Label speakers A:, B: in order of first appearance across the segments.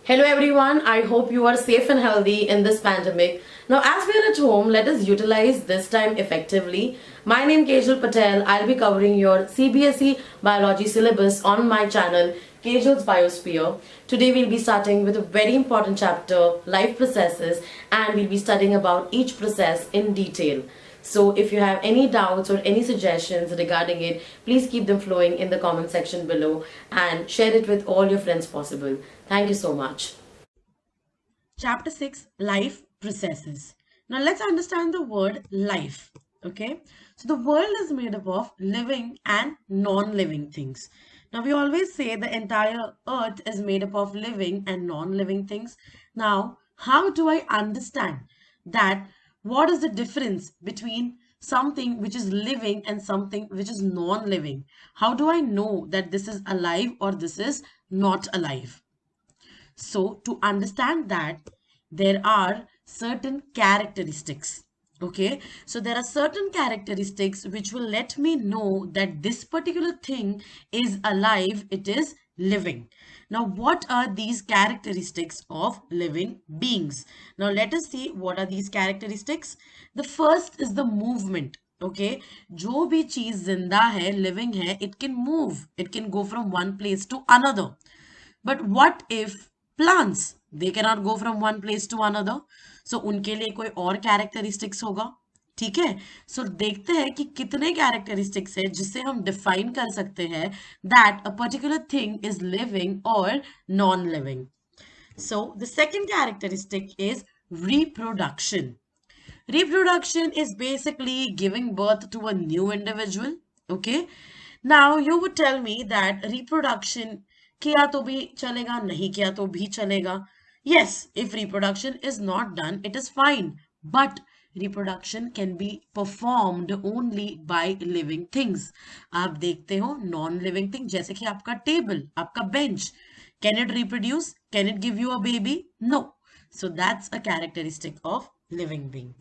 A: Hello everyone, I hope you are safe and healthy in this pandemic. Now, as we are at home, let us utilize this time effectively. My name is Kejal Patel. I'll be covering your CBSE biology syllabus on my channel, Kejal's Biosphere. Today we'll be starting with a very important chapter, life processes, and we'll be studying about each process in detail. So if you have any doubts or any suggestions regarding it, please keep them flowing in the comment section below and share it with all your friends possible. Thank you so much. Chapter 6, Life Processes. Now let's understand the word life. Okay, so the world is made up of living and non-living things. Now we always say the entire earth is made up of living and non-living things. Now, how do I understand that? What is the difference between something which is living and something which is non-living? How do I know that this is alive or this is not alive? So to understand that, there are certain characteristics. Okay, so there are certain characteristics which will let me know that this particular thing is alive, it is living. Now, what are these characteristics of living beings? Now, let us see what are these characteristics. The first is the movement. Okay, जो भी चीज जिंदा है, living है, it can move, it can go from one place to another. But what if plants? They cannot go from one place to another. So उनके लिए कोई और characteristics होगा. ठीक है, सो देखते हैं कि कितने कैरेक्टरिस्टिक्स है जिससे हम डिफाइन कर सकते हैं that a particular thing is living और non living. So the second characteristic is reproduction. Reproduction is basically giving birth to a new individual. Okay. Now you would tell me that reproduction किया तो भी चलेगा, नहीं किया तो भी चलेगा. Yes, if reproduction is not done, it is fine. But reproduction can be performed only by living things. आप देखते हो non living thing जैसे कि आपका टेबल, आपका bench. Can it reproduce? Can it give you a baby? No. So that's a characteristic of living being.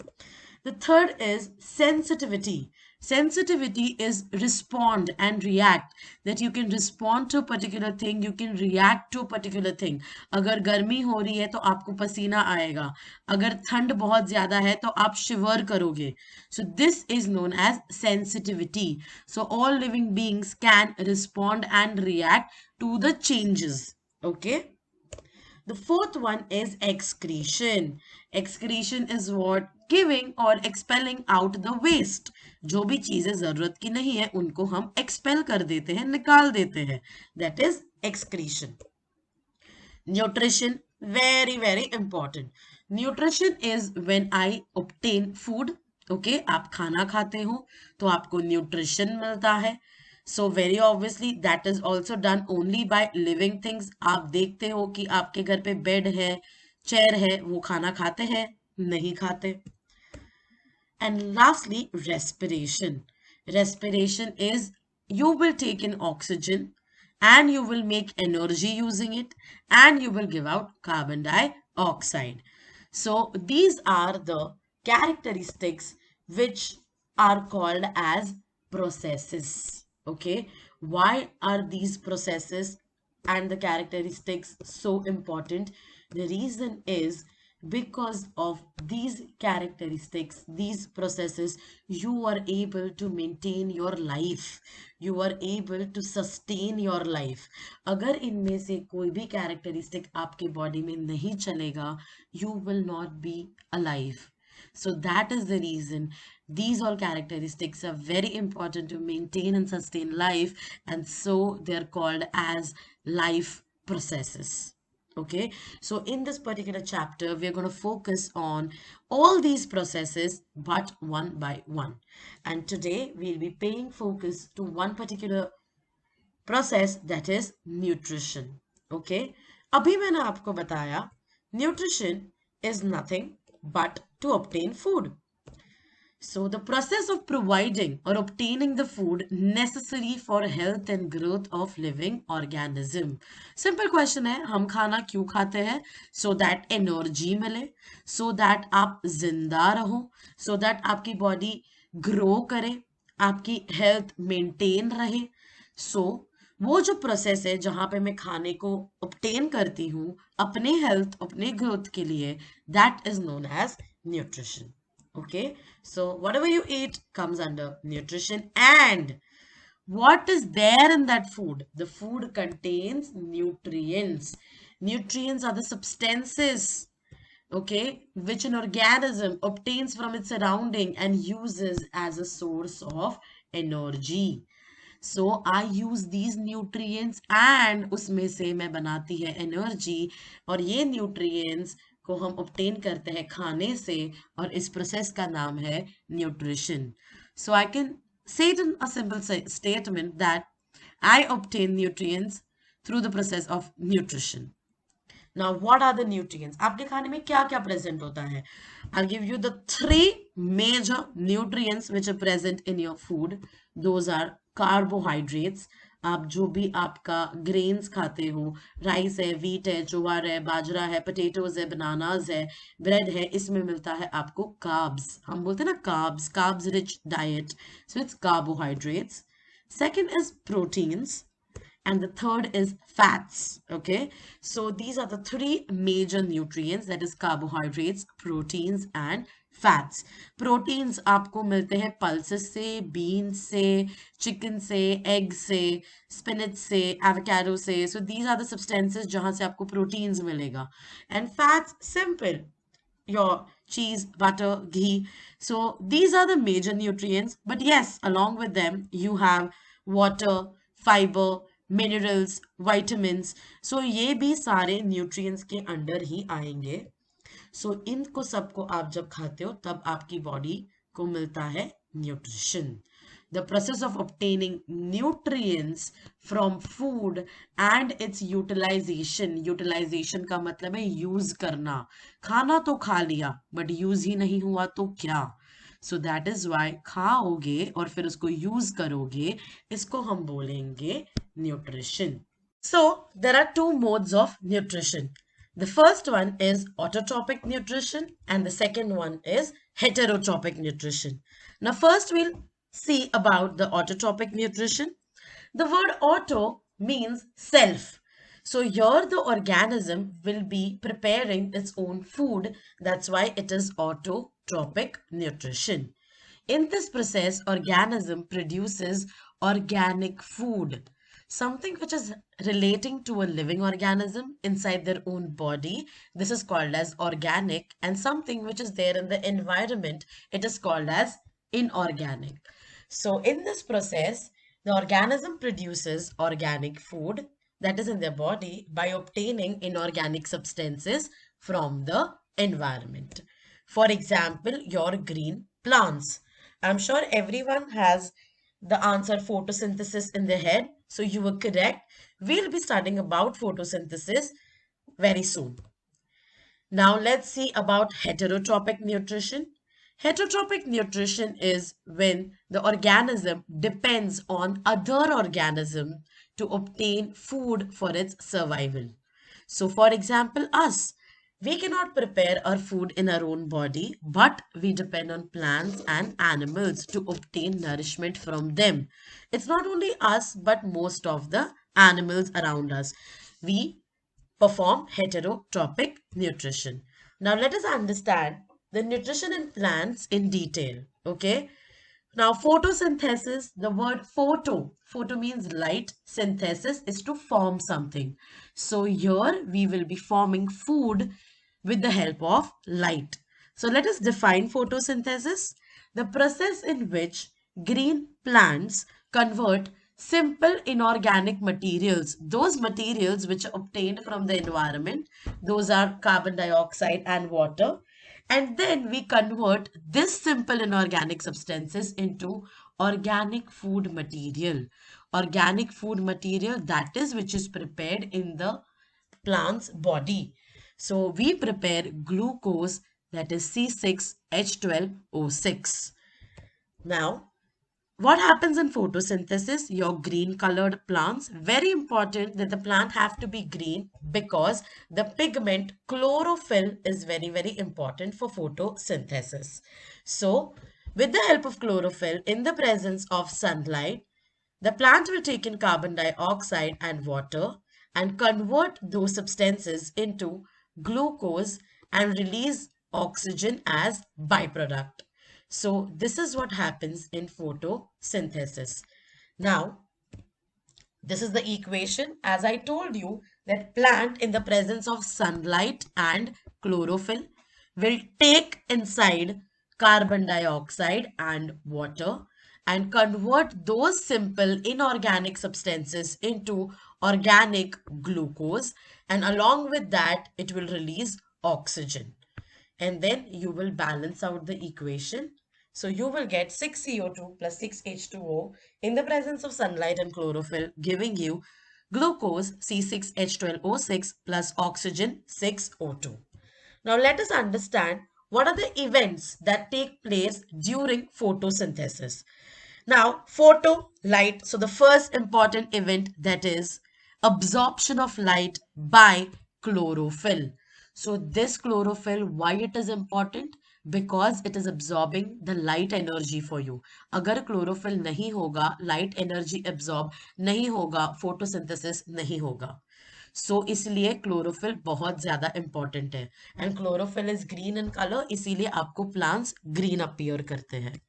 A: The third is sensitivity. Sensitivity is respond and react. That you can respond to a particular thing, you can react to a particular thing. अगर गर्मी हो रही है तो आपको पसीना आएगा. अगर ठंड बहुत ज्यादा है तो आप शिवर करोगे. So this is known as sensitivity. So all living beings can respond and react to the changes. Okay. The fourth one is excretion. Excretion is what? Giving or expelling out the waste. जो भी चीजें जरूरत की नहीं है उनको हम expel कर देते हैं, निकाल देते हैं. That is excretion. Nutrition, very important. Nutrition is when I obtain food. Okay, आप खाना खाते हो तो आपको nutrition मिलता है. So very obviously that is also done only by living things. आप देखते हो कि आपके घर पे बेड है, चेयर है, वो खाना खाते हैं, नहीं खाते. And lastly, respiration. Respiration is you will take in oxygen and you will make energy using it and you will give out carbon dioxide. So these are the characteristics which are called as processes. Okay, why are these processes and the characteristics so important? The reason is because of these characteristics, these processes, you are able to maintain your life, you are able to sustain your life. अगर इनमें से कोई भी characteristic आपके body में नहीं चलेगा, you will not be alive. So that is the reason these all characteristics are very important to maintain and sustain life, and so they're called as life processes. Okay, so in this particular chapter, we are going to focus on all these processes, but one by one. And today, we'll be paying focus to one particular process, that is nutrition. Okay, अभी मैंने आपको बताया, nutrition is nothing but to obtain food. So the process of providing or obtaining the food necessary for health and growth of living organism. Simple question है, हम खाना क्यों खाते हैं? So that energy मिले, so that आप जिंदा रहो, so that आपकी body grow करे, आपकी health maintain रहे. So वो जो प्रोसेस है जहां पे मैं खाने को ऑब्टेन करती हूँ अपने हेल्थ, अपने ग्रोथ के लिए, that is known as nutrition. Okay, so whatever you eat comes under nutrition. And what is there in that food? The food contains nutrients. Nutrients are the substances, okay, which an organism obtains from its surrounding and uses as a source of energy. So I use these nutrients and उसमें से मैं बनाती है energy. और ये nutrients को हम obtain करते हैं खाने से, और इस process का नाम है nutrition. So I can say it in a simple statement that I obtain nutrients through the process of nutrition. Now, what are the nutrients? आपके खाने में क्या क्या present होता है? I'll give you the three major nutrients which are present in your food. Those are carbohydrates. आप जो भी आपका grains खाते हो, राइस है, wheat है, ज्वार है, बाजरा है, potatoes है, bananas है, bread है, इसमें मिलता है आपको carbs. हम बोलते हैं ना carbs rich diet. So it's carbohydrates. Second is proteins. And the third is fats. Okay, so these are the three major nutrients, that is carbohydrates, proteins and fats. Proteins आपको मिलते हैं pulses से, beans से, chicken से, egg से, spinach से, avocado से. So these are the substances जहाँ से आपको proteins मिलेगा. And fats, simple, your cheese, butter, ghee. So these are the major nutrients. But yes, along with them, you have water, fiber, minerals, vitamins. So ये भी सारे nutrients के under ही आएंगे. So इनको सबको आप जब खाते हो तब आपकी बॉडी को मिलता है nutrition. The process of obtaining nutrients from food and its utilization. Utilization का मतलब है use करना. खाना तो खा लिया but use ही नहीं हुआ तो क्या? So that is why खाओगे और फिर उसको use करोगे, इसको हम बोलेंगे nutrition. So there are two modes of nutrition. The first one is autotrophic nutrition and the second one is heterotrophic nutrition. Now first we'll see about the autotrophic nutrition. The word auto means self. So here the organism will be preparing its own food. That's why it is autotrophic nutrition. In this process, organism produces organic food, something which is relating to a living organism inside their own body. This is called as organic, and something which is there in the environment, it is called as inorganic. So in this process, the organism produces organic food that is in their body by obtaining inorganic substances from the environment. For example, your green plants. I'm sure everyone has the answer photosynthesis in their head. So you were correct. We'll be studying about photosynthesis very soon. Now let's see about heterotrophic nutrition. Heterotrophic nutrition is when the organism depends on other organisms to obtain food for its survival. So for example, us. We cannot prepare our food in our own body, but we depend on plants and animals to obtain nourishment from them. It's not only us, but most of the animals around us. We perform heterotrophic nutrition. Now let us understand the nutrition in plants in detail. Okay. Now photosynthesis, the word photo means light, synthesis is to form something. So here we will be forming food with the help of light. So let us define photosynthesis, the process in which green plants convert simple inorganic materials, those materials which are obtained from the environment, those are carbon dioxide and water, and then we convert this simple inorganic substances into organic food material. Organic food material, that is which is prepared in the plant's body. So we prepare glucose, that is C6H12O6. Now, what happens in photosynthesis? Your green colored plants, very important that the plant have to be green because the pigment chlorophyll is very, very important for photosynthesis. So with the help of chlorophyll in the presence of sunlight, The plant will take in carbon dioxide and water and convert those substances into glucose and release oxygen as byproduct. So this is what happens in photosynthesis. Now, this is the equation. As I told you, that plant in the presence of sunlight and chlorophyll will take inside carbon dioxide and water and convert those simple inorganic substances into organic glucose, and along with that it will release oxygen, and then you will balance out the equation. So you will get 6CO2 plus 6H2O in the presence of sunlight and chlorophyll, giving you glucose C6H12O6 plus oxygen 6O2. Now let us understand what are the events that take place during photosynthesis. Now, photo light. So the first important event, that is absorption of light by chlorophyll. So this chlorophyll, why it is important? Because it is absorbing the light energy for you. अगर chlorophyll नहीं होगा, light energy absorb नहीं होगा, photosynthesis नहीं होगा. So इसलिए chlorophyll बहुत ज़्यादा important है. And chlorophyll is green in color, इसीलिए आपको plants green appear करते हैं.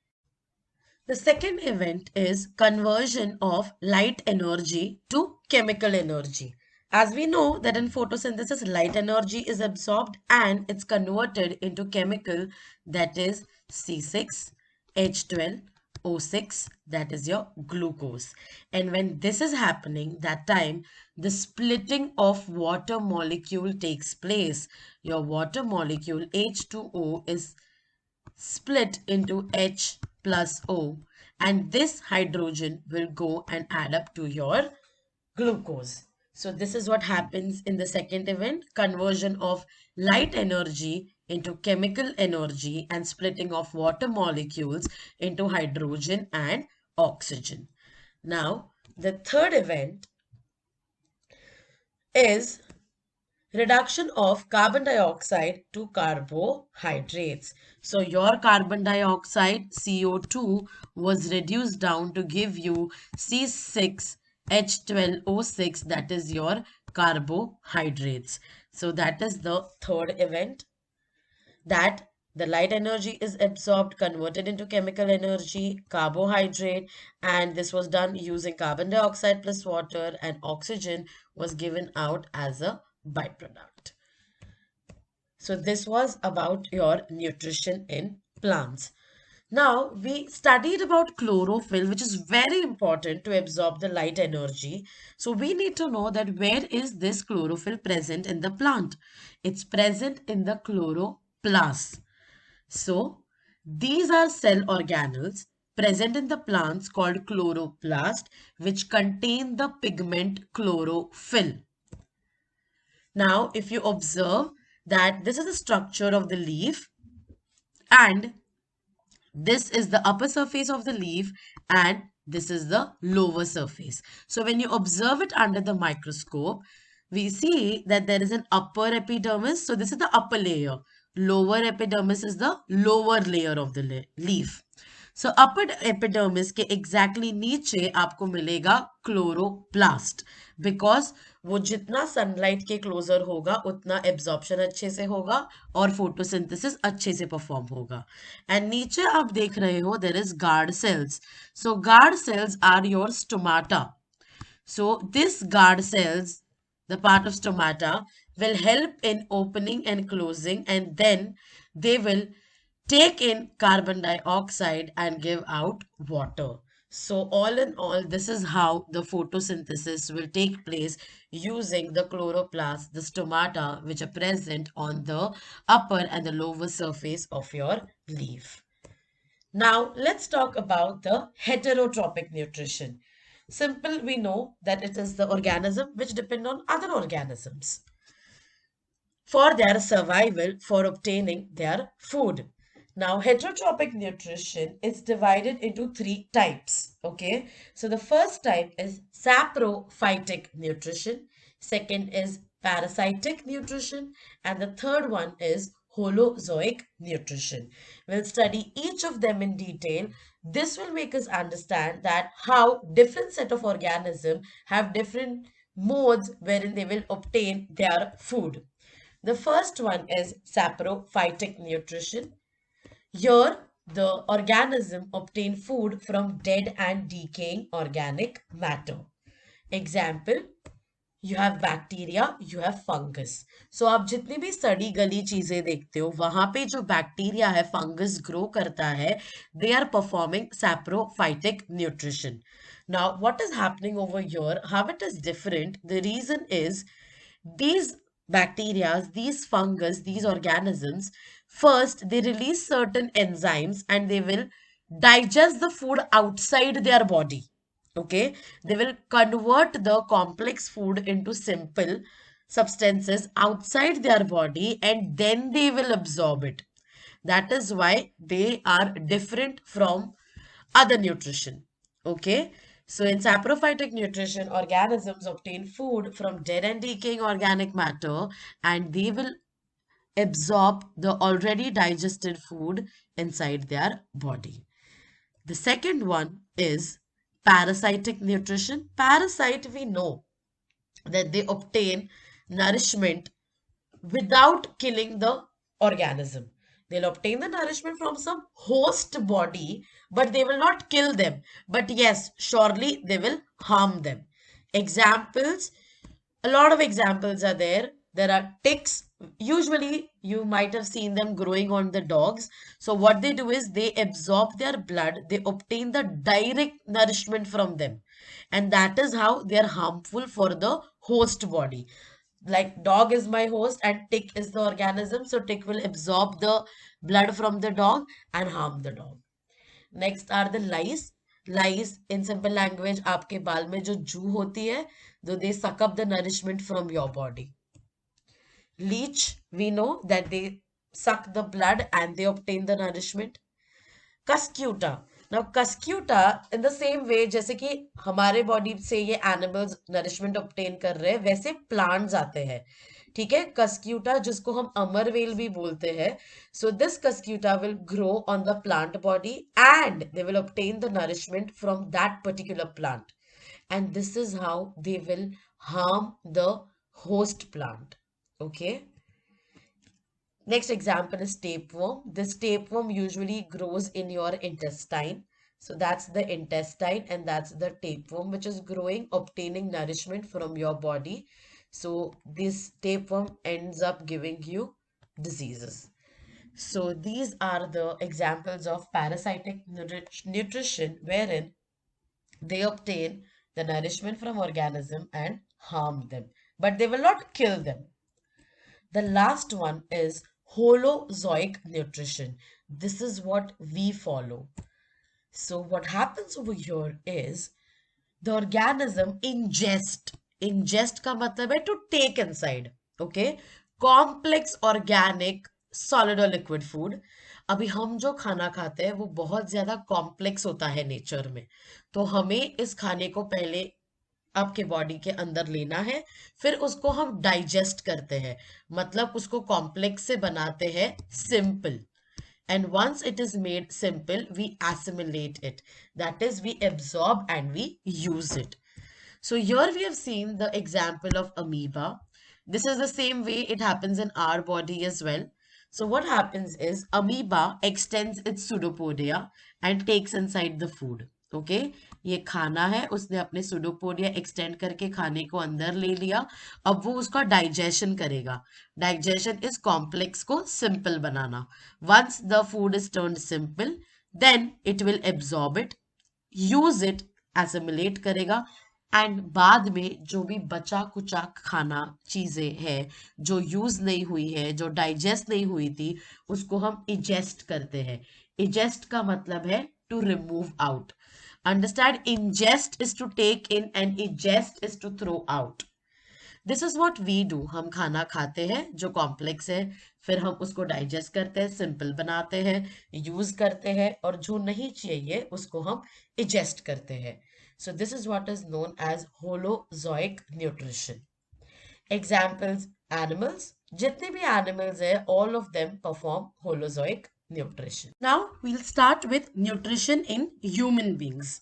A: The second event is conversion of light energy to chemical energy. As we know that in photosynthesis, light energy is absorbed and it's converted into chemical, that is C6H12O6, that is your glucose. And when this is happening, that time the splitting of water molecule takes place. Your water molecule H2O is split into H plus O, and this hydrogen will go and add up to your glucose. So this is what happens in the second event, conversion of light energy into chemical energy and splitting of water molecules into hydrogen and oxygen. Now, the third event is reduction of carbon dioxide to carbohydrates. So your carbon dioxide CO2 was reduced down to give you C6H12O6, that is your carbohydrates. So that is the third event, that the light energy is absorbed, converted into chemical energy, carbohydrate, and this was done using carbon dioxide plus water, and oxygen was given out as a byproduct. So this was about your nutrition in plants. Now we studied about chlorophyll, which is very important to absorb the light energy. So we need to know that where is this chlorophyll present in the plant? It's present in the chloroplast. So these are cell organelles present in the plants called chloroplast, which contain the pigment chlorophyll. Now, if you observe that this is the structure of the leaf and this is the upper surface of the leaf and this is the lower surface. So when you observe it under the microscope, we see that there is an upper epidermis. So this is the upper layer. Lower epidermis is the lower layer of the leaf. So upper epidermis के exactly नीचे आपको मिलेगा chloroplast, because वो जितना sunlight के closer होगा उतना absorption अच्छे से होगा और photosynthesis अच्छे से perform होगा. And नीचे आप देख रहे हो there is guard cells. So guard cells are your stomata. So this guard cells, the part of stomata, will help in opening and closing, and then they will take in carbon dioxide and give out water. So all in all, this is how the photosynthesis will take place using the chloroplast, the stomata, which are present on the upper and the lower surface of your leaf. Now let's talk about the heterotrophic nutrition. Simple, we know that it is the organism which depend on other organisms for their survival, for obtaining their food. Now, heterotrophic nutrition is divided into three types. Okay, so the first type is saprophytic nutrition, second is parasitic nutrition, and the third one is Holozoic nutrition. We'll study each of them in detail. This will make us understand that how different set of organisms have different modes wherein they will obtain their food. The first one is saprophytic nutrition. Here, the organism obtain food from dead and decaying organic matter. Example, you have bacteria, you have fungus. So आप जितनी भी सड़ी गली चीजें देखते हो वहां पे जो बैक्टीरिया है फंगस ग्रो करता है, they are performing saprophytic nutrition. Now, what is happening over here? How it is different? The reason is these bacteria, these fungus, these organisms, first they release certain enzymes and they will digest the food outside their body. Okay, they will convert the complex food into simple substances outside their body and then they will absorb it. That is why they are different from other nutrition. Okay, so in saprophytic nutrition, organisms obtain food from dead and decaying organic matter and they will absorb the already digested food inside their body. The second one is parasitic nutrition. Parasite, we know that they obtain nourishment without killing the organism. They'll obtain the nourishment from some host body, but they will not kill them. But yes, surely they will harm them. Examples, a lot of examples are there. There are ticks. Usually, you might have seen them growing on the dogs. So, what they do is they absorb their blood, they obtain the direct nourishment from them, and that is how they are harmful for the host body. Like, dog is my host, and tick is the organism. So, tick will absorb the blood from the dog and harm the dog. Next are the lice. Lice, in simple language, आपके बाल में जो जू होती है, they suck up the nourishment from your body. Leech, we know that they suck the blood and they obtain the nourishment. Cuscuta. Now, cuscuta, in the same way, जैसे कि हमारे body से ये animals nourishment obtain कर रहे हैं, वैसे plants आते हैं. ठीक है, cuscuta जिसको हम अमरवेल भी बोलते हैं. So this cuscuta will grow on the plant body and they will obtain the nourishment from that particular plant. And this is how they will harm the host plant. Okay. Next example is tapeworm. This tapeworm usually grows in your intestine. So that's the intestine and that's the tapeworm which is growing, obtaining nourishment from your body. So this tapeworm ends up giving you diseases. So these are the examples of parasitic nutrition wherein they obtain the nourishment from organism and harm them, but they will not kill them. The last one is holozoic nutrition. This is what we follow. So what happens over here is the organism ingest का मतलब है to take inside. Okay, complex organic solid or liquid food. अभी हम जो खाना खाते हैं वो बहुत ज्यादा कॉम्प्लेक्स होता है नेचर में, तो हमें इस खाने को पहले आपके बॉडी के अंदर लेना है, फिर उसको हम डाइजेस्ट करते हैं, मतलब उसको कॉम्प्लेक्स से बनाते हैं simple. And once it is made simple, we assimilate it. That is, we absorb and we use it. So here we have seen the example of amoeba. This is the same way it happens in our body as well. So what happens is amoeba extends its pseudopodia and takes inside the food. Okay ये खाना है, उसने अपने pseudopodia extend करके खाने को अंदर ले लिया, अब वो उसका डाइजेशन करेगा. डाइजेशन इज कॉम्प्लेक्स को सिंपल बनाना. Once the food is turned simple, then it will absorb it, use it, assimilate करेगा, एंड बाद में जो भी बचा कुचा खाना चीजें है जो यूज नहीं हुई है, जो डाइजेस्ट नहीं हुई थी, उसको हम इजेस्ट करते हैं. इजेस्ट का मतलब है to remove out. Understand, ingest is to take in and ingest is to throw out. This is what we do. हम खाना खाते हैं जो कॉम्प्लेक्स है, फिर हम उसको डाइजेस्ट करते हैं, सिंपल बनाते हैं, यूज करते हैं, और जो नहीं चाहिए उसको हम इजेस्ट करते हैं. So this is what is known as holozoic nutrition. Examples animals, जितने भी animals है, all of them perform holozoic nutrition. Now we'll start with nutrition in human beings.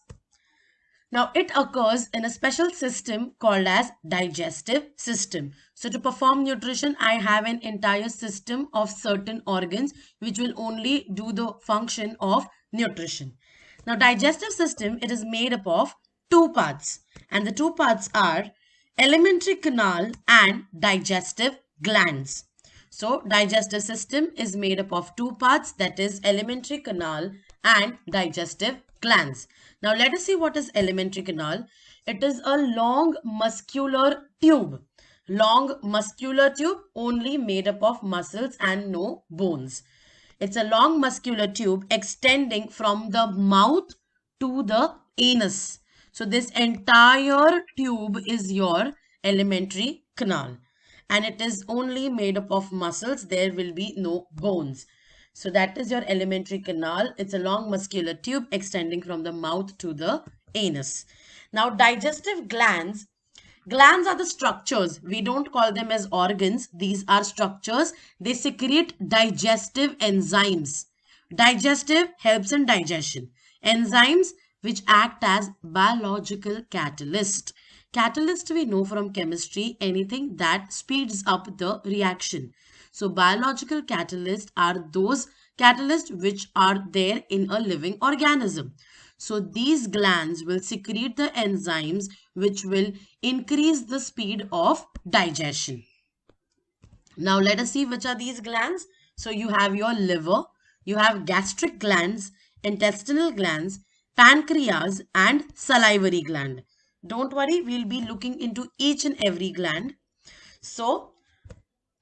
A: Now, it occurs in a special system called as digestive system. So, to perform nutrition, I have an entire system of certain organs which will only do the function of nutrition. Now, digestive system, it is made up of two parts, and the two parts are alimentary canal and digestive glands. So, digestive system is made up of two parts, that is alimentary canal and digestive glands. Now, let us see what is alimentary canal. It is a long muscular tube. Long muscular tube only made up of muscles and no bones. It's a long muscular tube extending from the mouth to the anus. So, this entire tube is your alimentary canal, and it is only made up of muscles. There will be no bones. So that is your alimentary canal. It's a long muscular tube extending from the mouth to the anus. Now, digestive glands. Glands are the structures. We don't call them as organs. These are structures. They secrete digestive enzymes. Digestive helps in digestion. Enzymes which act as biological catalyst. Catalyst we know from chemistry, anything that speeds up the reaction. So biological catalysts are those catalysts which are there in a living organism. So these glands will secrete the enzymes which will increase the speed of digestion. Now let us see which are these glands. So you have your liver, you have gastric glands, intestinal glands, pancreas and salivary gland. Don't worry, we'll be looking into each and every gland. So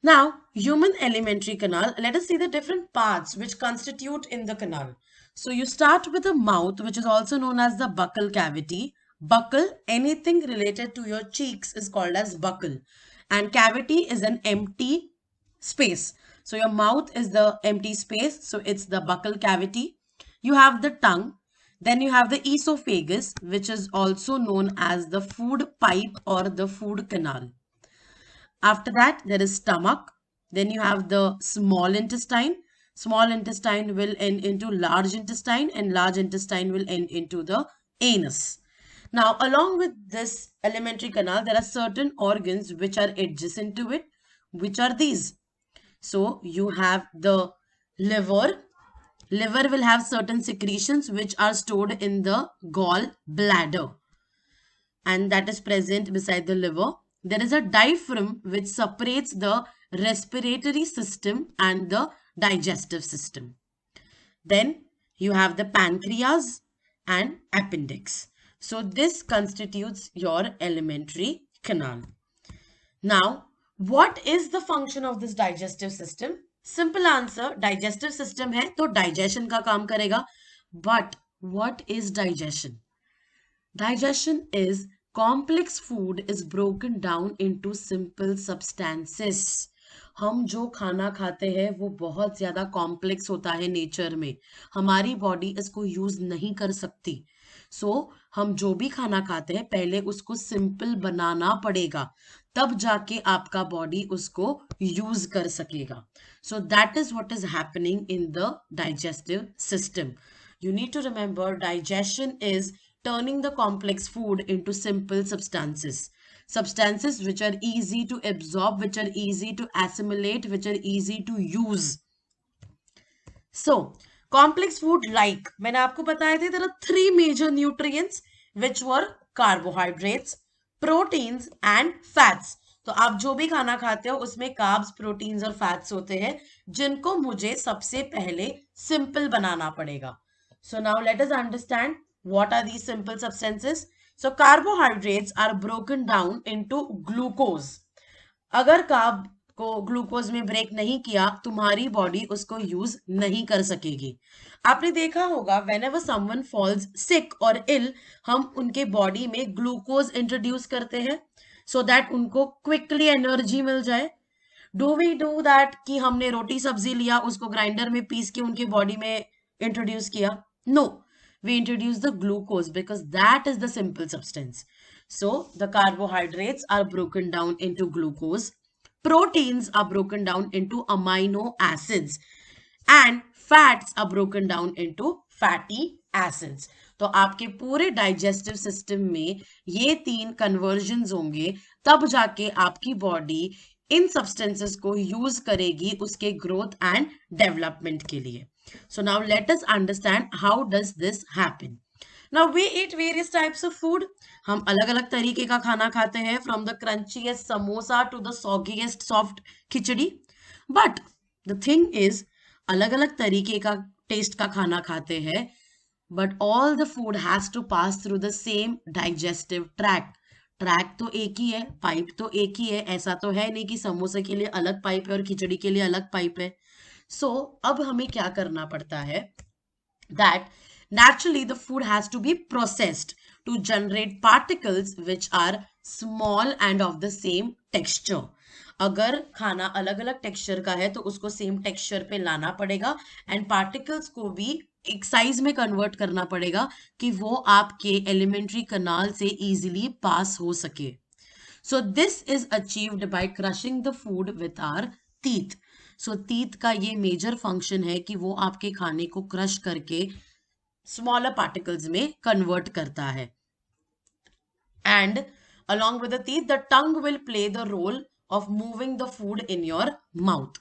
A: now, human alimentary canal, let us see the different parts which constitute in the canal. So, you start with the mouth, which is also known as the buccal cavity. Buccal, anything related to your cheeks is called as buccal. And cavity is an empty space. So, your mouth is the empty space. So, it's the buccal cavity. You have the tongue. Then you have the esophagus, which is also known as the food pipe or the food canal. After that, there is stomach. Then you have the small intestine. Small intestine will end into large intestine, and large intestine will end into the anus. Now, along with this alimentary canal, there are certain organs which are adjacent to it. Which are these? So, you have the liver. Liver will have certain secretions which are stored in the gall bladder, and that is present beside the liver. There is a diaphragm which separates the respiratory system and the digestive system. Then you have the pancreas and appendix. So this constitutes your alimentary canal. Now, what is the function of this digestive system? Simple answer, digestive system है तो digestion का काम करेगा. But what is digestion? Digestion is complex food is broken down into simple substances. हम जो खाना खाते हैं वो बहुत ज़्यादा कॉम्प्लेक्स होता है नेचर में. हमारी बॉडी इसको यूज़ नहीं कर सकती. सो हम जो भी खाना खाते हैं पहले उसको सिंपल बनाना पड़ेगा, तब जाके आपका बॉडी उसको यूज़ कर सकेगा. So that is what is happening in the digestive system. You need to remember digestion is turning the complex food into simple substances. Substances which are easy to absorb, which are easy to assimilate, which are easy to use. So, complex food like, मैंने आपको बताया थे, there are three major nutrients which were carbohydrates, proteins and fats. तो आप जो भी खाना खाते हो उसमें कार्ब्स, प्रोटीन्स और फैट्स होते हैं जिनको मुझे सबसे पहले सिंपल बनाना पड़ेगा. So now let us understand what are these simple substances. So carbohydrates are broken down into glucose. अगर कार्ब को ग्लूकोज में ब्रेक नहीं किया तुम्हारी बॉडी उसको यूज नहीं कर सकेगी. आपने देखा होगा whenever someone falls sick or ill, हम उनके बॉडी में ग्लूकोज इंट्रोड्यूस करते हैं so that उनको क्विकली एनर्जी मिल जाए. डू वी डू दैट कि हमने रोटी सब्जी लिया उसको ग्राइंडर में पीस के उनके बॉडी में इंट्रोड्यूस किया? No, we introduce the glucose because that is the simple substance. So the carbohydrates are broken down into glucose, proteins are broken down into amino acids and fats are broken down into fatty acids. तो आपके पूरे digestive system में ये 3 convergence होंगे, तब जाके आपकी body in substances को यूज करेगी उसके ग्रोथ एंड डेवलपमेंट के लिए. So now let us understand how does this happen. Now we eat various types of food. हम अलग अलग तरीके का खाना खाते हैं, from the crunchiest samosa to the soggiest soft khichdi. But the thing is, अलग अलग तरीके का टेस्ट का खाना खाते हैं, but all the food has to pass through the same digestive tract. Track तो एक ही है, पाइप तो एक ही है, ऐसा तो है नहीं कि समोसे के लिए अलग पाइप है और खिचड़ी के लिए अलग पाइप है. सो अब हमें क्या करना पड़ता है, that naturally the food has to be processed to generate particles which are small and of the same texture. अगर खाना अलग अलग टेक्सचर का है तो उसको सेम टेक्सचर पे लाना पड़ेगा एंड पार्टिकल्स को भी एक साइज में कन्वर्ट करना पड़ेगा कि वो आपके एलिमेंट्री कनाल से इजीली पास हो सके. So this is achieved by crushing the food with our teeth. So teeth का ये मेजर फंक्शन है कि वो आपके खाने को क्रश करके स्मॉलर पार्टिकल्स में कन्वर्ट करता है. And along with the teeth, the tongue will play the role of moving the food in your mouth.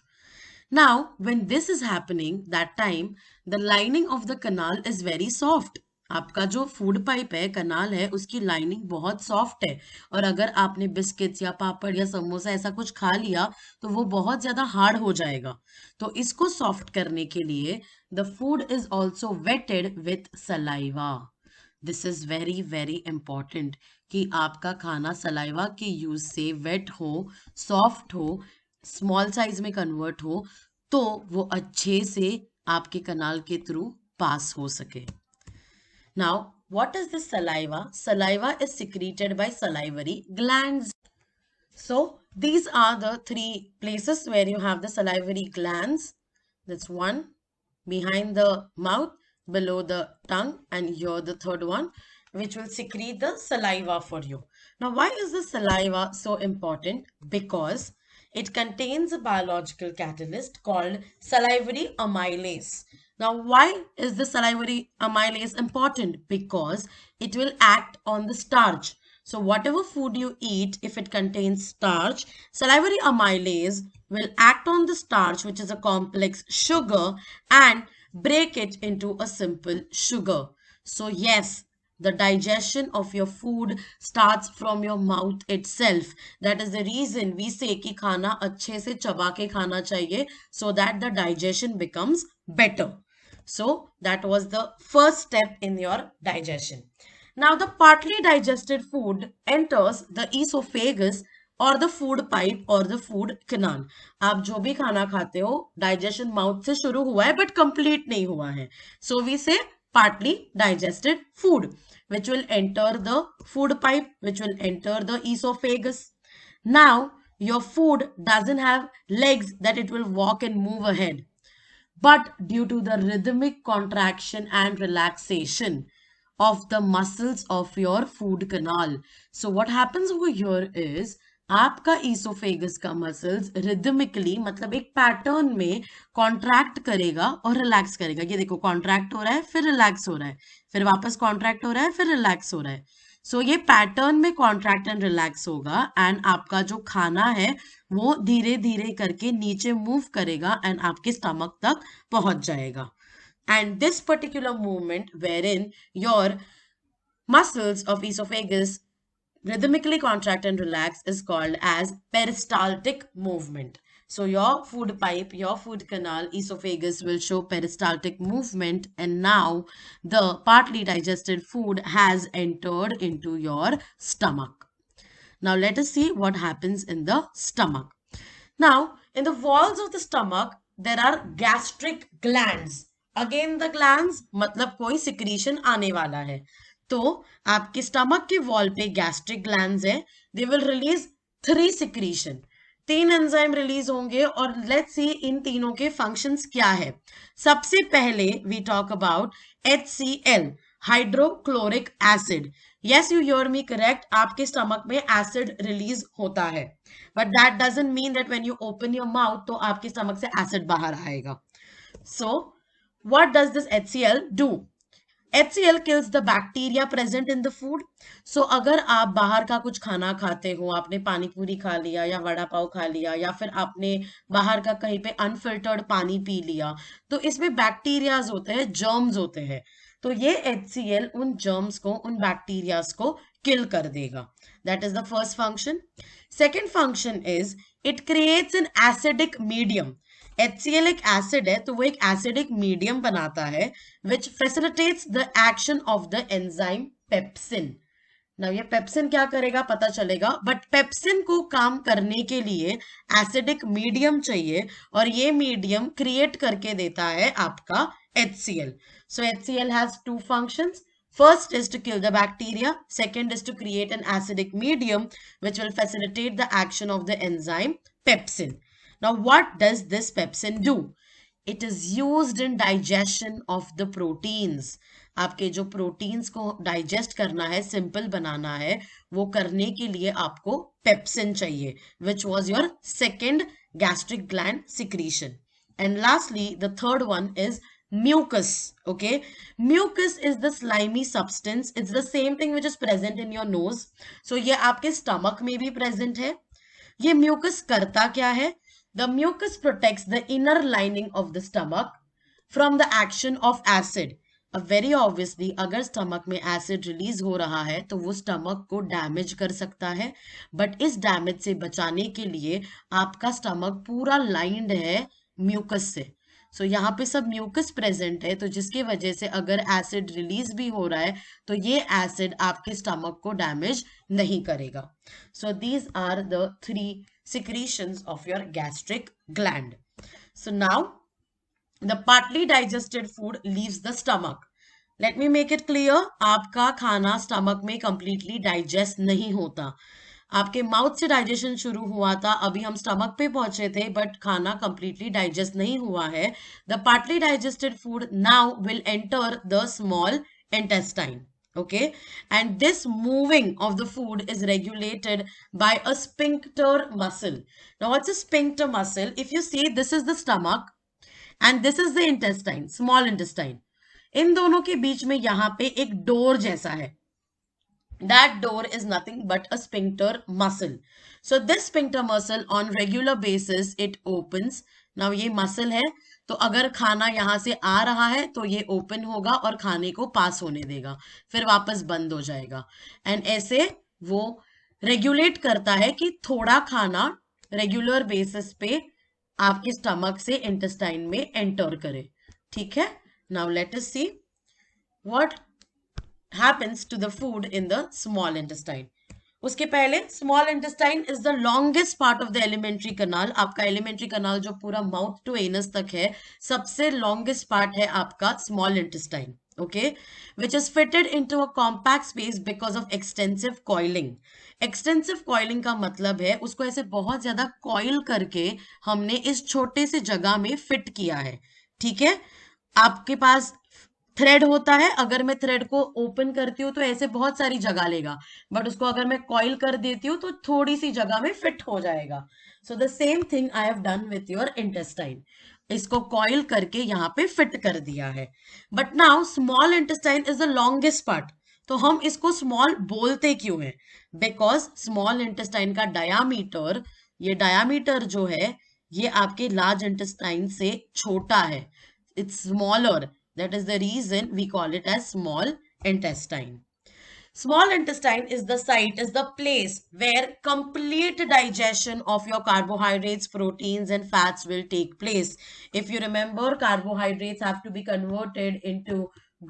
A: Now, when this is happening, that time, the lining of the canal is very soft. आपका जो food pipe है, कनाल है, उसकी lining बहुत soft है, और अगर आपने बिस्किट्स या पापड़ या समोसा ऐसा कुछ खा लिया तो वो बहुत ज्यादा हार्ड हो जाएगा. तो इसको सॉफ्ट करने के लिए the food is also wetted with saliva. This is very very important कि आपका खाना सलाइवा के यूज से वेट हो, सॉफ्ट हो, स्मॉल साइज में कन्वर्ट हो, तो वो अच्छे से आपके कनाल के थ्रू पास हो सके. Now, what is this saliva? Saliva is secreted by salivary glands. So, these are the 3 places where you have the salivary glands. That's one behind the mouth, below the tongue, and here the third one, which will secrete the saliva for you. Now, why is the saliva so important? Because it contains a biological catalyst called salivary amylase. Now, why is the salivary amylase important? Because it will act on the starch. So, whatever food you eat, if it contains starch, salivary amylase will act on the starch, which is a complex sugar, and break it into a simple sugar. So, yes, the digestion of your food starts from your mouth itself. That is the reason we say कि खाना अच्छे से चबा के खाना चाहिए, so that the digestion becomes better. So that was the first step in your digestion. Now the partly digested food enters the esophagus or the food pipe or the food canal. आप जो भी खाना खाते हो, digestion mouth से शुरू हुआ है but complete नहीं हुआ है. So we say partly digested food, which will enter the food pipe, which will enter the esophagus. Now your food doesn't have legs that it will walk and move ahead. But due to the rhythmic contraction and relaxation of the muscles of your food canal. So what happens over here is आपका esophagus का muscles rhythmically मतलब एक pattern में contract करेगा और relax करेगा. ये देखो कॉन्ट्रैक्ट हो रहा है, फिर रिलैक्स हो रहा है, फिर वापस कॉन्ट्रैक्ट हो रहा है, फिर रिलैक्स हो रहा है. सो ये पैटर्न में कॉन्ट्रैक्ट एंड रिलैक्स होगा एंड आपका जो खाना है वो धीरे धीरे करके नीचे मूव करेगा एंड आपके स्टमक तक पहुंच जाएगा. And this particular movement where in your muscles of esophagus rhythmically contract and relax is called as peristaltic movement. So your food pipe, your food canal, esophagus will show peristaltic movement, and now the partly digested food has entered into your stomach. Now let us see what happens in the stomach. Now in the walls of the stomach there are gastric glands. Again the glands मतलब कोई secretion आने वाला है. तो आपके stomach के wall पे gastric glands है. They will release 3 secretion, 3 enzyme release होंगे और लेट्स सी इन तीनों के फंक्शंस क्या है. सबसे पहले we talk about HCl, hydrochloric acid. Yes you hear me correct, आपके स्टमक में एसिड रिलीज होता है, but that doesn't mean that when you open your mouth तो आपके स्टमक से एसिड बाहर आएगा. So what does this HCl do? HCl kills the bacteria present in the food. So अगर आप बाहर का कुछ खाना खाते हो, आपने पानी पूरी खा लिया या वड़ा पाव खा लिया या फिर आपने बाहर का कहीं पे अनफिल्टर्ड पानी पी लिया, तो इसमें बैक्टीरियाज होते हैं, जर्म्स होते हैं. तो ये HCl उन जर्म्स को, उन बैक्टीरियाज को किल कर देगा. That is the first function. Second function is it creates an acidic medium. HCl एक एसिड है, तो वो एक एसिडिक मीडियम बनाता है which facilitates the action of the enzyme pepsin. ना ये पेप्सिन क्या करेगा पता चलेगा, बट पेप्सिन को काम करने के लिए एसिडिक मीडियम चाहिए और ये मीडियम क्रिएट करके देता है आपका HCl. So HCl has two functions. First is to kill the bacteria. Second is to create an acidic medium which will facilitate the action of the enzyme pepsin. Now, what does this pepsin do? It is used in digestion of the proteins. आपके जो proteins को digest करना है, simple बनाना है, वो करने के लिए आपको पेप्सिन चाहिए, which was your second gastric gland secretion. And lastly, the third one is mucus. Okay, mucus is the slimy substance. It's the same thing which is present in your nose. So ये आपके stomach में भी present है. ये mucus करता क्या है? The mucus protects the inner lining of the stomach from the action of acid. अब वेरी ऑब्वियसली अगर स्टमक में एसिड रिलीज हो रहा है तो वो स्टमक को डैमेज कर सकता है, बट इस डैमेज से बचाने के लिए आपका स्टमक पूरा लाइंड है म्यूकस से. सो यहाँ पे सब म्यूकस प्रेजेंट है, तो जिसकी वजह से अगर एसिड रिलीज भी हो रहा है तो ये एसिड आपके स्टमक को डैमेज नहीं करेगा. So these are the 3 secretions of your gastric gland. So now the partly digested food leaves the stomach. Let me make it clear, आपका खाना स्टमक में completely digest नहीं होता. आपके माउथ से डाइजेशन शुरू हुआ था, अभी हम स्टमक पे पहुंचे थे, बट खाना कंप्लीटली डाइजेस्ट नहीं हुआ है. The partly digested food now will enter the small intestine. Okay, and this moving of the food is regulated by a sphincter muscle. Now what's a sphincter muscle? If you see, this is the stomach and this is the intestine, small intestine. इन दोनों के बीच में यहाँ पे एक door जैसा है. That door is nothing but a sphincter muscle. So this sphincter muscle on regular basis it opens. Now ये muscle है, तो अगर खाना यहाँ से आ रहा है तो ये ओपन होगा और खाने को पास होने देगा, फिर वापस बंद हो जाएगा. एंड ऐसे वो रेगुलेट करता है कि थोड़ा खाना रेगुलर बेसिस पे आपके स्टमक से इंटेस्टाइन में एंटर करे. ठीक है, now let us see what happens to the food in the small intestine. उसके पहले small intestine is the longest part of the elementary कनाल. आपका एलिमेंट्री कनाल जो पूरा माउथ टू एनस तक है, सबसे लॉन्गेस्ट पार्ट है आपका small intestine. Okay, which is fitted into a compact space because of extensive coiling. Extensive coiling का मतलब है उसको ऐसे बहुत ज्यादा कॉइल करके हमने इस छोटे से जगह में फिट किया है. ठीक है, आपके पास थ्रेड होता है, अगर मैं थ्रेड को ओपन करती हूँ तो ऐसे बहुत सारी जगह लेगा, बट उसको अगर मैं कॉइल कर देती हूँ तो थोड़ी सी जगह में फिट हो जाएगा. So the same thing I have done with your intestine. इसको कॉइल करके यहाँ पे फिट कर दिया है. But now small intestine is the longest part. तो हम इसको स्मॉल बोलते क्यों है? बिकॉज स्मॉल इंटेस्टाइन का डायामीटर, ये डायामीटर जो है ये आपके लार्ज इंटेस्टाइन से छोटा है. It's smaller. That is the reason we call it as small intestine. Small intestine is the site, is the place where complete digestion of your carbohydrates, proteins and fats will take place. If you remember, carbohydrates have to be converted into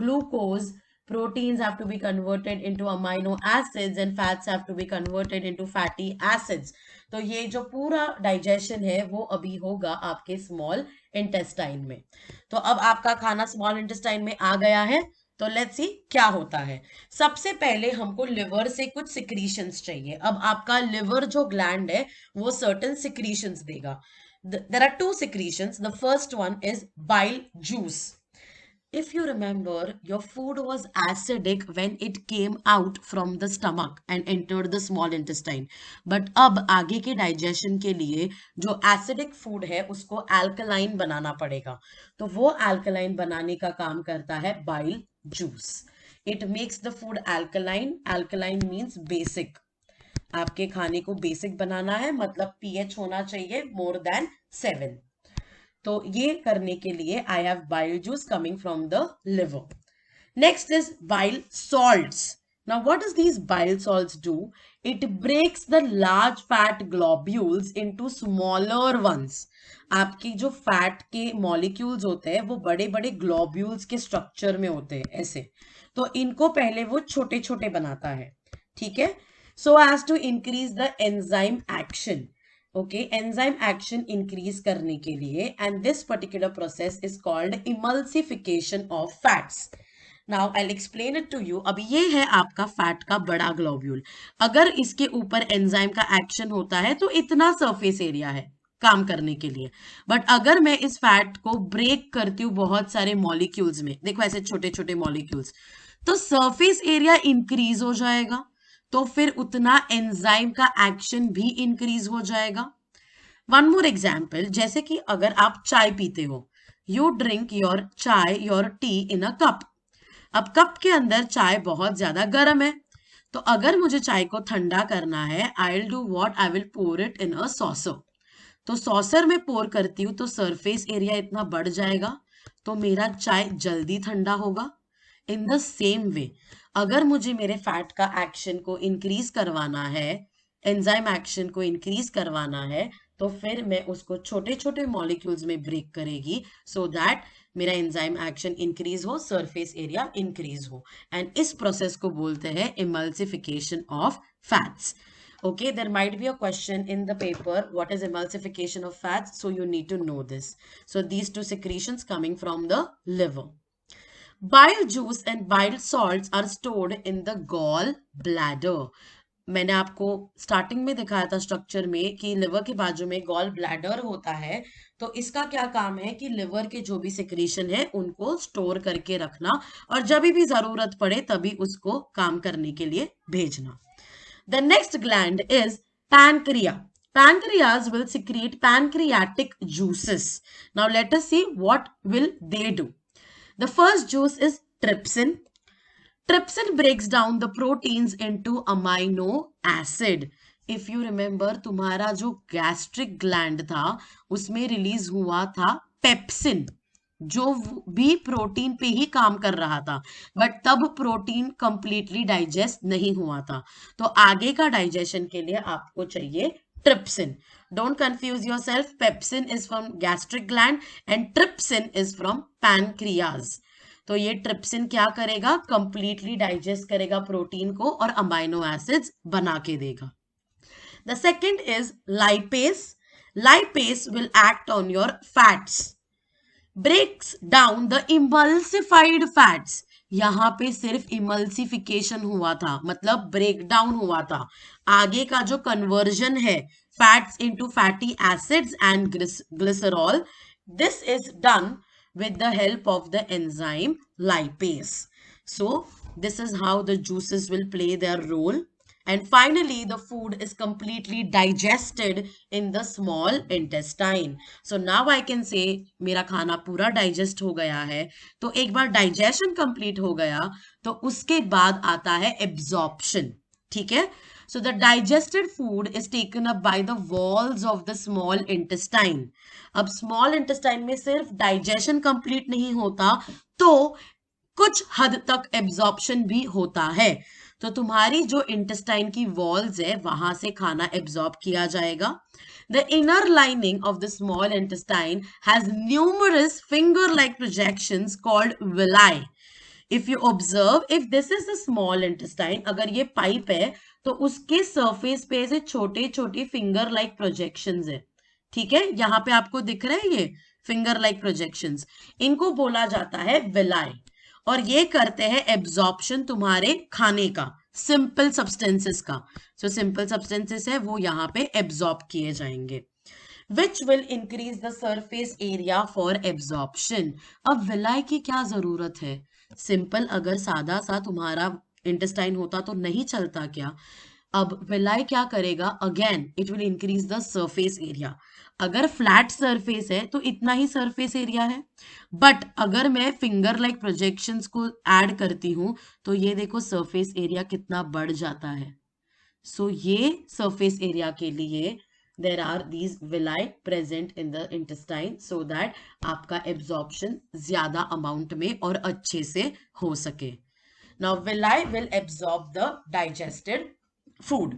A: glucose, proteins have to be converted into amino acids and fats have to be converted into fatty acids. तो ये जो पूरा digestion है वो अभी होगा आपके small intestine में. तो अब आपका खाना स्मॉल इंटेस्टाइन में आ गया है, तो लेट्स सी क्या होता है. सबसे पहले हमको लिवर से कुछ सिक्रीशंस चाहिए. अब आपका लिवर जो ग्लैंड है वो सर्टेन सिक्रीशंस देगा. There are 2 secretions. The first one is bile juice. If you remember, your food was acidic when it came out from the stomach and entered the small intestine. But अब आगे के digestion के लिए जो acidic food है उसको alkaline बनाना पड़ेगा. तो वो alkaline बनाने का काम करता है bile juice. It makes the food alkaline. Alkaline means basic. आपके खाने को बेसिक बनाना है, मतलब pH होना चाहिए more than 7. तो ये करने के लिए I have bile juice coming from the liver. Next is bile salts. Now what does these bile salts do? It breaks the large fat globules into smaller ones. आपकी जो fat के molecules होते हैं वो बड़े बड़े ग्लोब्यूल्स के structure में होते हैं ऐसे. तो इनको पहले वो छोटे छोटे बनाता है. ठीक है, so as to increase the enzyme action. Okay, enzyme action increase करने के लिए, and this particular process is called emulsification of fats. Now I'll explain it to you. अब ये है आपका फैट का बड़ा ग्लोब्यूल. अगर इसके ऊपर एंजाइम का एक्शन होता है तो इतना सरफेस एरिया है काम करने के लिए. बट अगर मैं इस फैट को ब्रेक करती हूँ बहुत सारे मॉलिक्यूल्स में, देखो ऐसे छोटे छोटे मॉलिक्यूल्स, तो सरफेस एरिया इंक्रीज हो जाएगा. तो फिर उतना एंजाइम का एक्शन भी इंक्रीज हो जाएगा. वन मोर एग्जाम्पल, जैसे कि अगर आप चाय पीते हो, यू ड्रिंक योर चाय your T in a cup. अब कप के अंदर चाय बहुत ज्यादा गर्म है, तो अगर मुझे चाय को ठंडा करना है, I will do what, I will pour it in a saucer. तो सॉसर में पोर करती हूँ तो सरफेस एरिया इतना बढ़ जाएगा, तो मेरा चाय जल्दी ठंडा होगा. इन द सेम वे, अगर मुझे मेरे फैट का एक्शन को इंक्रीज करवाना है, एंजाइम एक्शन को इंक्रीज करवाना है, तो फिर मैं उसको छोटे छोटे मॉलिक्यूल्स में ब्रेक करेगी सो दैट मेरा एंजाइम एक्शन इंक्रीज हो, सरफेस एरिया इंक्रीज हो. एंड इस प्रोसेस को बोलते हैं emulsification of fats. Okay, there might be a question in the paper, what is emulsification of fats? So you need to know this. So these two secretions coming from the liver. Bile juice and bile salts are stored in the gall bladder. मैंने आपको starting में दिखाया था structure में कि liver के बाजू में गॉल ब्लैडर होता है. तो इसका क्या काम है कि लिवर के जो भी सिक्रीशन है उनको स्टोर करके रखना और जब भी जरूरत पड़े तभी उसको काम करने के लिए भेजना. The next gland is pancreas. Pancreas will secrete pancreatic juices. Now let us see what will they do. The first juice is trypsin. Trypsin breaks down the proteins into amino acid. If you remember, तुम्हारा जो gastric gland था उसमें release हुआ था pepsin, जो भी protein पे ही काम कर रहा था, बट तब प्रोटीन कंप्लीटली डाइजेस्ट नहीं हुआ था. तो आगे का डाइजेशन के लिए आपको चाहिए trypsin. Don't confuse yourself, pepsin is from gastric gland and trypsin is from pancreas. तो ये ट्रिप्सिन क्या करेगा, कंप्लीटली डाइजेस्ट करेगा प्रोटीन को और अमाइनो एसिड्स बना के देगा. The second is lipase. Lipase will act on your fats, breaks down the emulsified fats. यहां पे सिर्फ इमल्सिफिकेशन हुआ था, मतलब ब्रेक डाउन हुआ था. आगे का जो कन्वर्जन है fats into fatty acids and glycerol, this is done with the help of the enzyme lipase. So this is how the juices will play their role. And finally, the food is completely digested in the small intestine. So now I can say मेरा खाना पूरा digest हो गया है. तो एक बार digestion complete हो गया तो उसके बाद आता है absorption. ठीक है? So the digested food is taken up by the walls of the small intestine. अब small intestine में सिर्फ digestion complete नहीं होता, तो कुछ हद तक absorption भी होता है. तो तुम्हारी जो इंटेस्टाइन की वॉल्स है वहां से खाना एब्जॉर्ब किया जाएगा. The inner lining of the small intestine has numerous finger-like projections called villi. If you observe, if this is the small intestine, अगर ये पाइप है तो उसके सरफेस पे से छोटे छोटे फिंगर लाइक प्रोजेक्शंस है. ठीक है, यहाँ पे आपको दिख रहे हैं ये फिंगर लाइक प्रोजेक्शंस, इनको बोला जाता है विलाई. और ये करते हैं एब्जॉर्प्शन तुम्हारे खाने का, सिंपल सब्सटेंसेस का. सो सिंपल सब्सटेंसेस है वो यहाँ पे एब्जॉर्ब किए जाएंगे. which will increase the surface area for absorption. अब विलाय की क्या जरूरत है? सिंपल, अगर सादा सा तुम्हारा इंटेस्टाइन होता तो नहीं चलता क्या? अब विलाय क्या करेगा? Again it will increase the surface area. अगर फ्लैट सरफेस है तो इतना ही सरफेस एरिया है, बट अगर मैं फिंगर लाइक प्रोजेक्शंस को ऐड करती हूं तो ये देखो सरफेस एरिया कितना बढ़ जाता है. सो ये सरफेस एरिया के लिए there are these villi present in the intestine so that आपका absorption ज्यादा अमाउंट में और अच्छे से हो सके. Now villi will absorb the digested food.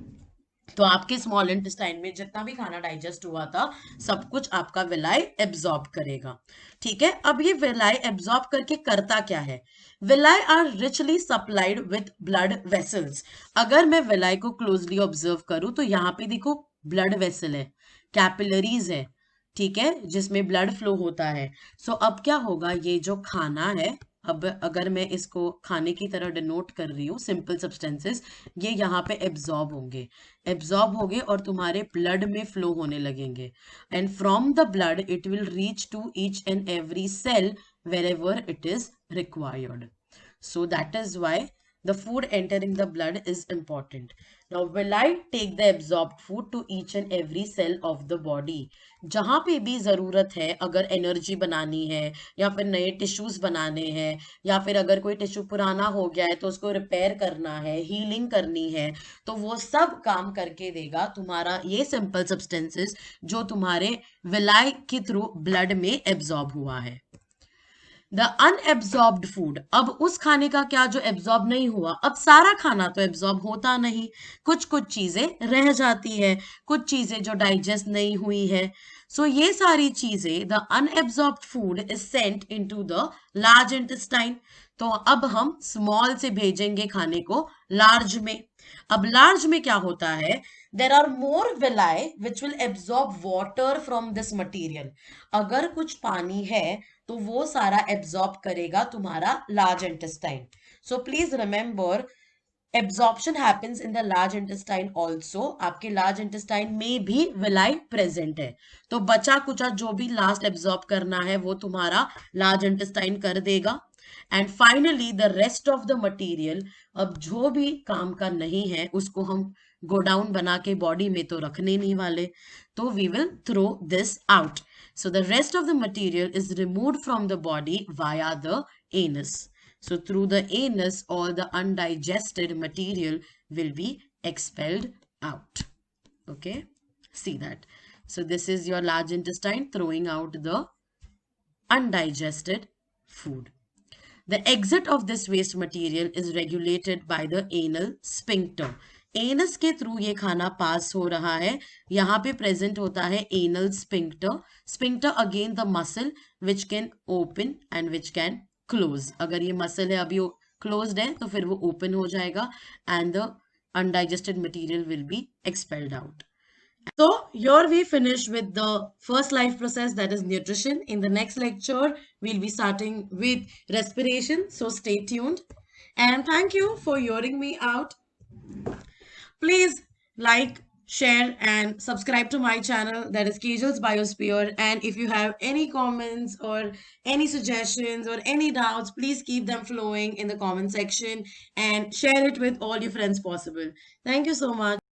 A: तो आपके स्मॉल इंटेस्टाइन में जितना भी खाना डाइजेस्ट हुआ था सब कुछ आपका विलाई एब्जॉर्ब करेगा. ठीक है, अब ये विलाई एब्जॉर्ब करके करता क्या है? Villi are richly supplied with blood vessels. अगर मैं विलाई को क्लोजली ऑब्जर्व करूं तो यहाँ पे देखो ब्लड वेसल है, कैपिलरीज है, ठीक है, जिसमें ब्लड फ्लो होता है. सो अब क्या होगा, ये जो खाना है, अब अगर मैं इसको खाने की तरह डिनोट कर रही हूँ, सिंपल सब्सटेंसेस, ये यहाँ पे एब्जॉर्ब होंगे और तुम्हारे ब्लड में फ्लो होने लगेंगे. And from the blood it will reach to each and every cell wherever it is required. So that is why the food entering the blood is important. Now will I take the absorbed food to each and every cell of the body? जहां पे भी जरूरत है, अगर energy बनानी है या फिर नए टिश्यूज बनाने हैं या फिर अगर कोई टिश्यू पुराना हो गया है तो उसको रिपेयर करना है, हीलिंग करनी है, तो वो सब काम करके देगा तुम्हारा ये सिंपल सब्सटेंसेस जो तुम्हारे विलाई के थ्रू ब्लड में एब्जॉर्ब हुआ है. द अनएब्जॉर्ब्ड फूड, अब उस खाने का क्या जो एब्जॉर्ब नहीं हुआ. अब सारा खाना तो एब्जॉर्ब होता नहीं, कुछ कुछ चीजें रह जाती है, कुछ चीजें जो डाइजेस्ट नहीं हुई है. सो ये सारी चीजें, the unabsorbed food is sent into the large intestine. तो अब हम स्मॉल से भेजेंगे खाने को लार्ज में. अब लार्ज में क्या होता है? There are more villi which will absorb water from this material. अगर कुछ पानी है तो वो सारा एब्जॉर्ब करेगा तुम्हारा large intestine. So please remember, absorption happens in the large intestine also. आपके लार्ज इंटेस्टाइन में भी विलाई प्रेजेंट है, तो बचा कुचा जो भी लास्ट एब्जॉर्ब करना है वो तुम्हारा लार्ज इंटेस्टाइन कर देगा. And finally the rest of the material, अब जो भी काम का नहीं है उसको हम गोडाउन बना के बॉडी में तो रखने नहीं वाले, तो we will throw this out. So the rest of the material is removed from the body via the anus. So through the anus, all the undigested material will be expelled out. Okay, see that. So this is your large intestine throwing out the undigested food. The exit of this waste material is regulated by the anal sphincter. Anus के through ये खाना पास हो रहा है. यहाँ पे present होता है anal sphincter. Sphincter again the muscle which can open and which can close. अगर ये मसल है अभी क्लोज्ड है तो फिर वो ओपन हो जाएगा and the undigested material will be expelled out. So here we finish with the first life process, that is nutrition. In the next lecture we'll be starting with respiration, so stay tuned and thank you for hearing me out. Please like, share and subscribe to my channel, that is Kejal's Biosphere. And if you have any comments or any suggestions or any doubts, please keep them flowing in the comment section and share it with all your friends possible. Thank you so much.